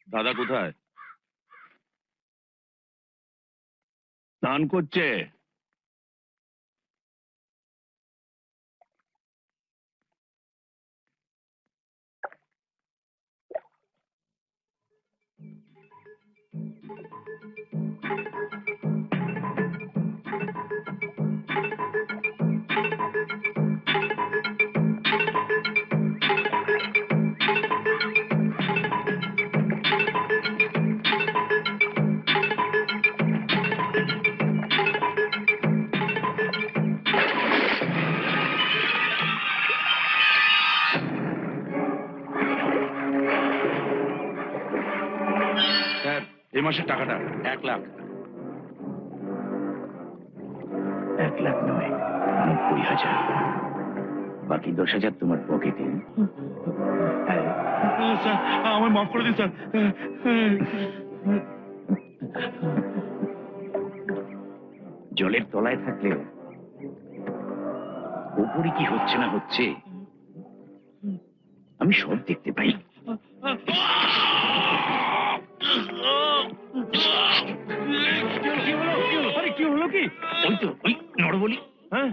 দাদা কোথায়? স্নান করছে। স্যার, এই মাসের টাকাটা 1,00,000। 1,00,000 নয়, 90,000। বাকি 10,000 তোমার পকেটে। স্যার, আমার মাফ করে দিন স্যার। জলের তলায় থাকলেও উপরে কি হচ্ছে না হচ্ছে আমি সব দেখতে পাই। কি হলো কি? ওই তো ওই নড়বলি। হ্যাঁ,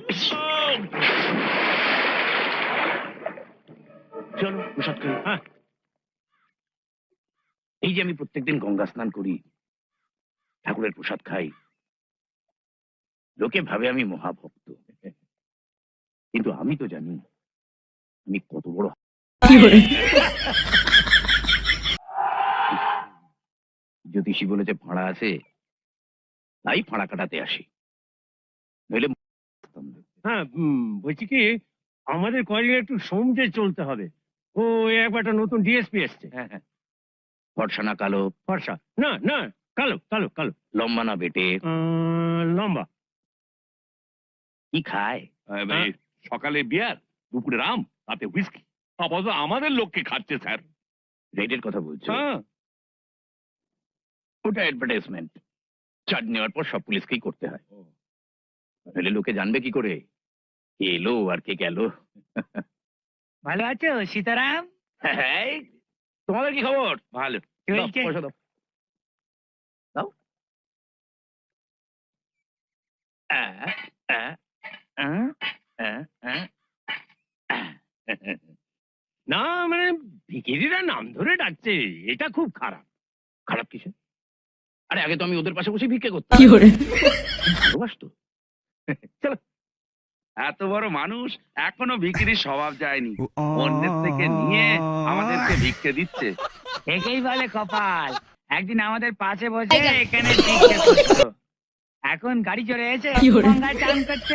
চলো প্রসাদ খাই। হ্যাঁ। এই যে আমি প্রত্যেকদিন গঙ্গা স্নান করি, ঠাকুরের প্রসাদ খাই, লোকে ভাবে আমি মহাভক্ত, কিন্তু আমি তো জানি আমি কত বড়। জ্যোতিষী বলেছে ফাঁড়া আছে, তাই ফাঁড়া কাটাতে আসি, নইলে হ্যাঁ, বলছি কি, আমাদের কলেজে একটু সমঝে চলতে হবে। ও একবার একটা নতুন ডিএসপি এসছে। হ্যাঁ হ্যাঁ, ফর্সা না কালো, ফর্সা না, না, কালো কালো কালো, লম্বা না বেটে, লম্বা। কি খায়? সকালে বিয়ার, দুপুরে রাম, রাতে হুইস্কি। আপাতত আমাদের লোককে খাচ্ছে স্যার। রেটের কথা বলছো? হ্যাঁ, ওটা অ্যাডভার্টাইজমেন্ট, চার্জ নেওয়ার পর সব পুলিশকেই করতে হয়, নইলে লোকে জানবে কি করে কে এলো আর কে গেল। ভালো আছো সীতারাম? হ্যাঁ, তোমাদের কি খবর? ভালো। দাও, চলছে। পয়সা দাও। দাও। আ, আ, আ, আ, আ, আ। না মানে ভিখিরিরা নাম ধরে ডাকছে, এটা খুব খারাপ। খারাপ কিসে? আরে আগে তো আমি ওদের পাশে বসে ভিক্ষে করতাম। ভালোবাসতো। চলো। এত বড় মানুষ এখনো ভিখিরির স্বভাব যায়নি, অন্যের থেকে নিয়ে আমাদেরকে ভিক্ষে দিচ্ছে। একেই বলে কপাল। একদিন আমাদের পাশে বসে এখানে ভিক্ষে করতো। এখন গাড়ি চড়ে এসে গঙ্গায় চান করছে।